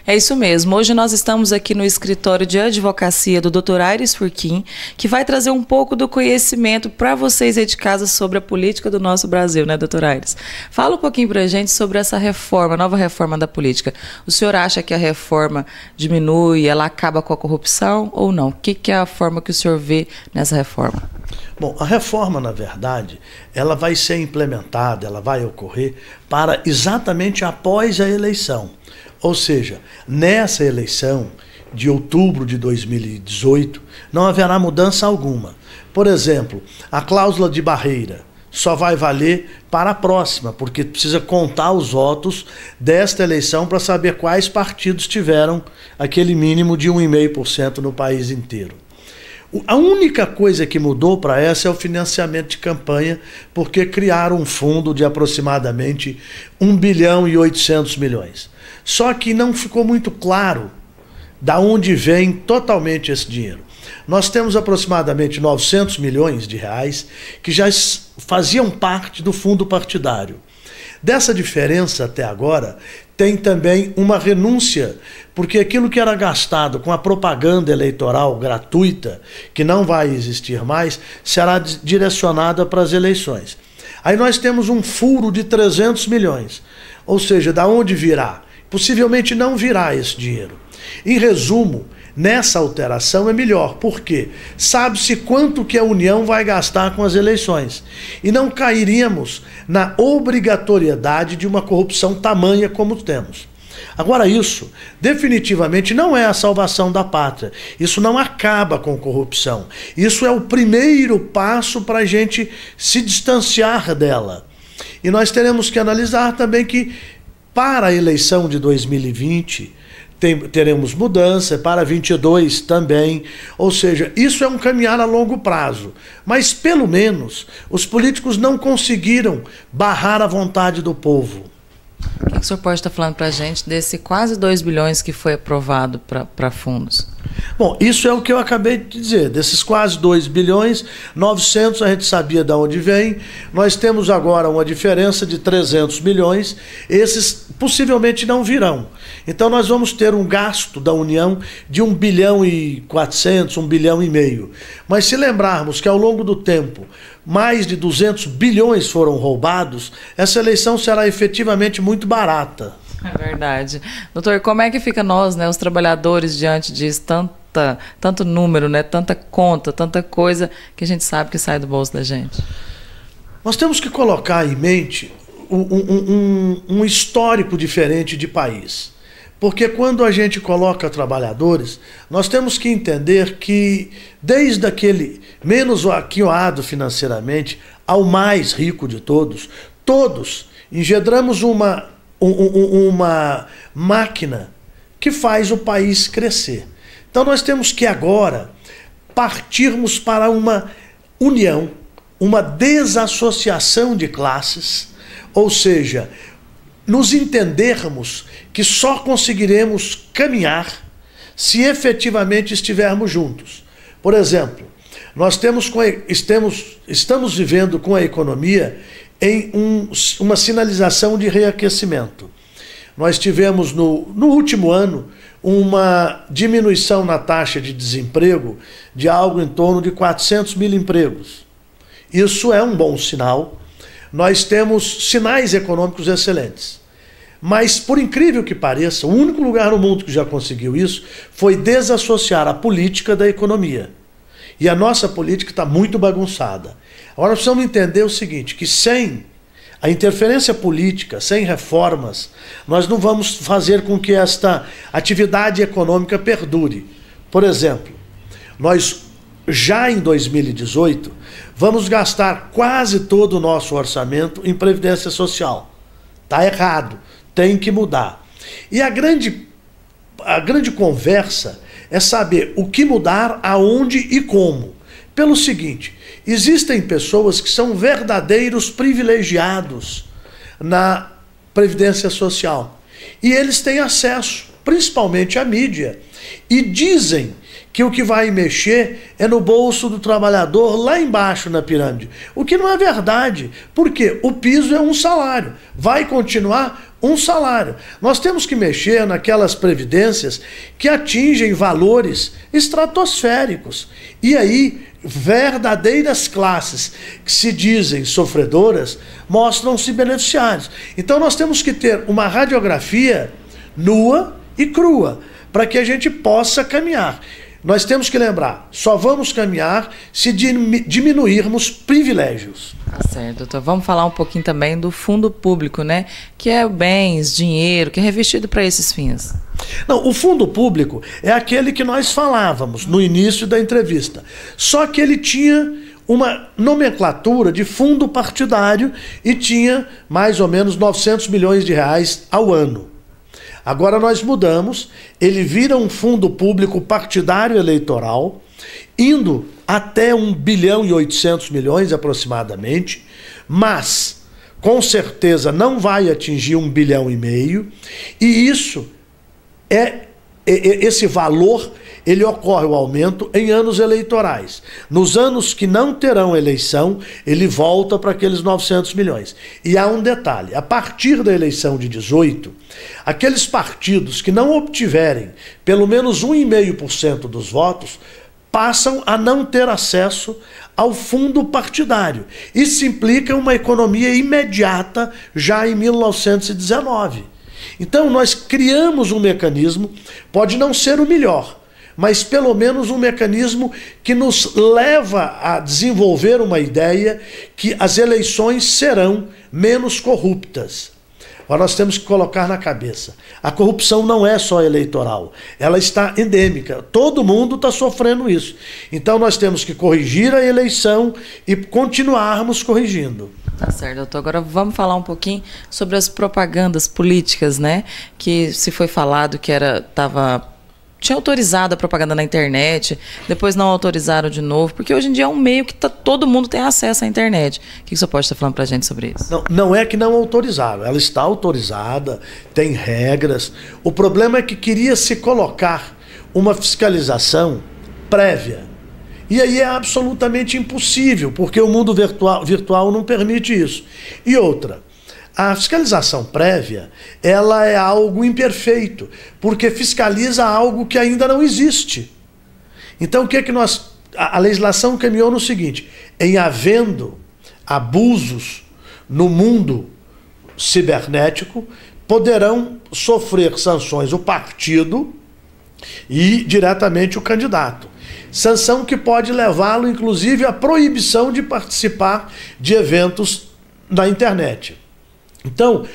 É isso mesmo. Hoje nós estamos aqui no escritório de advocacia do Dr. Aires Furquim, que vai trazer um pouco do conhecimento para vocês aí de casa sobre a política do nosso Brasil, né, Dr. Aires? Fala um pouquinho para a gente sobre essa reforma, nova reforma da política. O senhor acha que a reforma diminui, ela acaba com a corrupção ou não? O que é a forma que o senhor vê nessa reforma? Bom, a reforma, na verdade, ela vai ser implementada, ela vai ocorrer para exatamente após a eleição. Ou seja, nessa eleição de outubro de 2018, não haverá mudança alguma. Por exemplo, a cláusula de barreira só vai valer para a próxima, porque precisa contar os votos desta eleição para saber quais partidos tiveram aquele mínimo de 1,5% no país inteiro. A única coisa que mudou para essa é o financiamento de campanha, porque criaram um fundo de aproximadamente 1 bilhão e 800 milhões. Só que não ficou muito claro de onde vem totalmente esse dinheiro. Nós temos aproximadamente 900 milhões de reais que já faziam parte do fundo partidário. Dessa diferença até agora, tem também uma renúncia, porque aquilo que era gastado com a propaganda eleitoral gratuita, que não vai existir mais, será direcionada para as eleições. Aí nós temos um furo de 300 milhões, ou seja, da onde virá? Possivelmente não virá esse dinheiro. Em resumo, nessa alteração é melhor, porque sabe-se quanto que a União vai gastar com as eleições. E não cairíamos na obrigatoriedade de uma corrupção tamanha como temos. Agora isso, definitivamente, não é a salvação da pátria. Isso não acaba com corrupção. Isso é o primeiro passo para a gente se distanciar dela. E nós teremos que analisar também que, para a eleição de 2020, teremos mudança, para 22 também, ou seja, isso é um caminhar a longo prazo, mas pelo menos os políticos não conseguiram barrar a vontade do povo. O que o senhor pode estar falando para a gente desse quase 2 bilhões que foi aprovado para fundos? Bom, isso é o que eu acabei de dizer, desses quase 2 bilhões, 900 a gente sabia de onde vem, nós temos agora uma diferença de 300 milhões, esses possivelmente não virão. Então nós vamos ter um gasto da União de 1 bilhão e 400, 1 bilhão e meio. Mas se lembrarmos que ao longo do tempo mais de 200 bilhões foram roubados, essa eleição será efetivamente muito barata. É verdade. Doutor, como é que fica nós, né, os trabalhadores, diante disso, tanto número, né, tanta conta, tanta coisa que a gente sabe que sai do bolso da gente? Nós temos que colocar em mente um histórico diferente de país. Porque quando a gente coloca trabalhadores, nós temos que entender que desde aquele menos aquioado financeiramente ao mais rico de todos, todos engendramos uma máquina que faz o país crescer. Então nós temos que agora partirmos para uma união, uma desassociação de classes, ou seja, nos entendermos que só conseguiremos caminhar se efetivamente estivermos juntos. Por exemplo, nós estamos vivendo com a economia em uma sinalização de reaquecimento. Nós tivemos no último ano uma diminuição na taxa de desemprego de algo em torno de 400 mil empregos. Isso é um bom sinal. Nós temos sinais econômicos excelentes. Mas, por incrível que pareça, o único lugar no mundo que já conseguiu isso foi desassociar a política da economia. E a nossa política está muito bagunçada. Agora, nós precisamos entender o seguinte, que sem a interferência política, sem reformas, nós não vamos fazer com que esta atividade econômica perdure. Por exemplo, nós já em 2018 vamos gastar quase todo o nosso orçamento em previdência social. Está errado, tem que mudar. E a grande conversa é saber o que mudar, aonde e como. Pelo seguinte, existem pessoas que são verdadeiros privilegiados na previdência social. E eles têm acesso principalmente a mídia, e dizem que o que vai mexer é no bolso do trabalhador lá embaixo na pirâmide. O que não é verdade, porque o piso é um salário, vai continuar um salário. Nós temos que mexer naquelas previdências que atingem valores estratosféricos. E aí, verdadeiras classes que se dizem sofredoras mostram-se beneficiários. Então nós temos que ter uma radiografia nua e crua para que a gente possa caminhar. Nós temos que lembrar, só vamos caminhar se diminuirmos privilégios. Tá certo, doutor. Vamos falar um pouquinho também do fundo público, né? Que é bens, dinheiro, que é revestido para esses fins. Não, o fundo público é aquele que nós falávamos no início da entrevista. Só que ele tinha uma nomenclatura de fundo partidário e tinha mais ou menos 900 milhões de reais ao ano. Agora nós mudamos, ele vira um fundo público partidário eleitoral, indo até 1 bilhão e 800 milhões aproximadamente, mas com certeza não vai atingir 1 bilhão e meio, e isso esse valor, ele ocorre o aumento em anos eleitorais. Nos anos que não terão eleição, ele volta para aqueles 900 milhões. E há um detalhe, a partir da eleição de 18, aqueles partidos que não obtiverem pelo menos 1,5% dos votos, passam a não ter acesso ao fundo partidário. Isso implica uma economia imediata já em 1919. Então nós criamos um mecanismo, pode não ser o melhor, mas pelo menos um mecanismo que nos leva a desenvolver uma ideia que as eleições serão menos corruptas. Agora nós temos que colocar na cabeça, a corrupção não é só eleitoral, ela está endêmica, todo mundo está sofrendo isso. Então nós temos que corrigir a eleição e continuarmos corrigindo. Tá certo, doutor. Agora vamos falar um pouquinho sobre as propagandas políticas, né? Que se foi falado que tinha autorizado a propaganda na internet, depois não autorizaram de novo, porque hoje em dia é um meio que todo mundo tem acesso à internet. O que você pode estar falando para a gente sobre isso? Não é que não autorizaram, ela está autorizada, tem regras. O problema é que queria se colocar uma fiscalização prévia. E aí é absolutamente impossível, porque o mundo virtual não permite isso. E outra, a fiscalização prévia, ela é algo imperfeito, porque fiscaliza algo que ainda não existe. Então o que é que a legislação caminhou no seguinte, em havendo abusos no mundo cibernético, poderão sofrer sanções o partido e diretamente o candidato. Sanção que pode levá-lo, inclusive, à proibição de participar de eventos na internet. Então,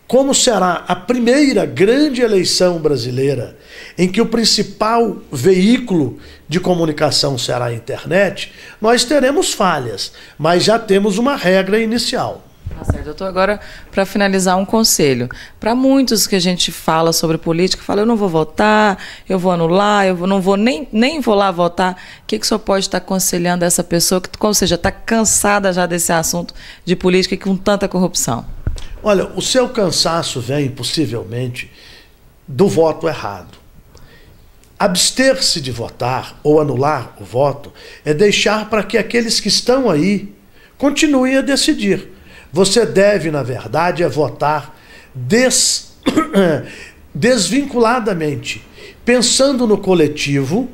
como será a primeira grande eleição brasileira em que o principal veículo de comunicação será a internet, nós teremos falhas, mas já temos uma regra inicial. Tá certo, doutor. Agora, para finalizar, um conselho. Para muitos que a gente fala sobre política, fala, eu não vou votar, eu vou anular, não vou nem vou lá votar. O que o senhor pode estar aconselhando essa pessoa que, ou seja, está cansada já desse assunto de política e com tanta corrupção? Olha, o seu cansaço vem, possivelmente, do voto errado. Abster-se de votar ou anular o voto é deixar para que aqueles que estão aí continuem a decidir. Você deve, na verdade, votar desvinculadamente, pensando no coletivo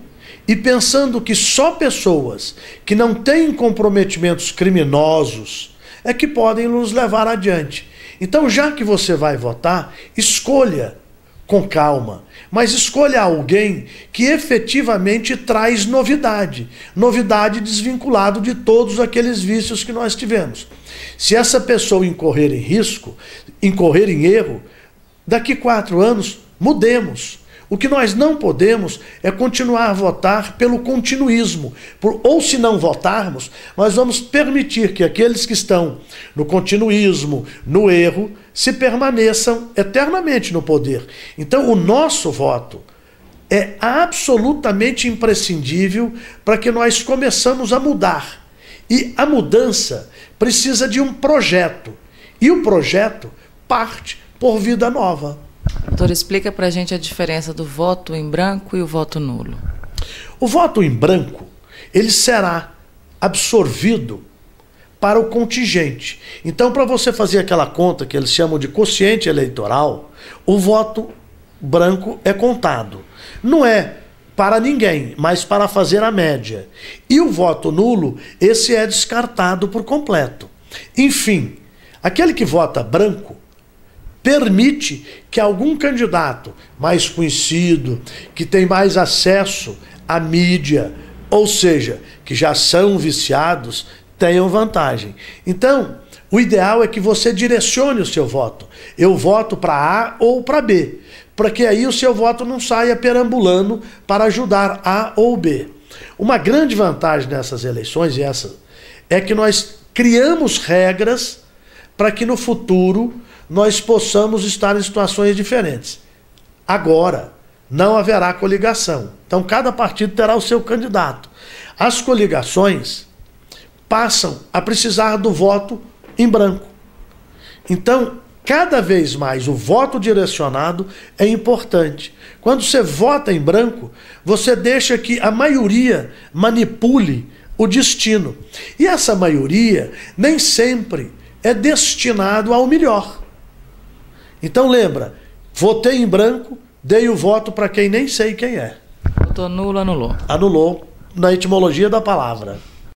e pensando que só pessoas que não têm comprometimentos criminosos é que podem nos levar adiante. Então, já que você vai votar, escolha com calma, mas escolha alguém que efetivamente traz novidade, novidade desvinculado de todos aqueles vícios que nós tivemos. Se essa pessoa incorrer em risco, incorrer em erro, daqui 4 anos, mudemos. O que nós não podemos é continuar a votar pelo continuismo. Ou se não votarmos, nós vamos permitir que aqueles que estão no continuismo, no erro, se permaneçam eternamente no poder. Então o nosso voto é absolutamente imprescindível para que nós começamos a mudar. E a mudança precisa de um projeto. E o projeto parte por Vida Nova. Doutor, explica para a gente a diferença do voto em branco e o voto nulo. O voto em branco, ele será absorvido para o contingente. Então, para você fazer aquela conta que eles chamam de quociente eleitoral, o voto branco é contado. Não é para ninguém, mas para fazer a média. E o voto nulo, esse é descartado por completo. Enfim, aquele que vota branco permite que algum candidato mais conhecido, que tem mais acesso à mídia, ou seja, que já são viciados, tenham vantagem. Então, o ideal é que você direcione o seu voto. Eu voto para A ou para B, para que aí o seu voto não saia perambulando para ajudar A ou B. Uma grande vantagem nessas eleições, é que nós criamos regras para que no futuro nós possamos estar em situações diferentes. Agora, não haverá coligação. Então, cada partido terá o seu candidato. As coligações passam a precisar do voto em branco. Então, cada vez mais o voto direcionado é importante. Quando você vota em branco, você deixa que a maioria manipule o destino. E essa maioria nem sempre é destinado ao melhor. Então lembra, votei em branco, dei o voto para quem nem sei quem é. Votou nulo, anulou. Anulou na etimologia da palavra.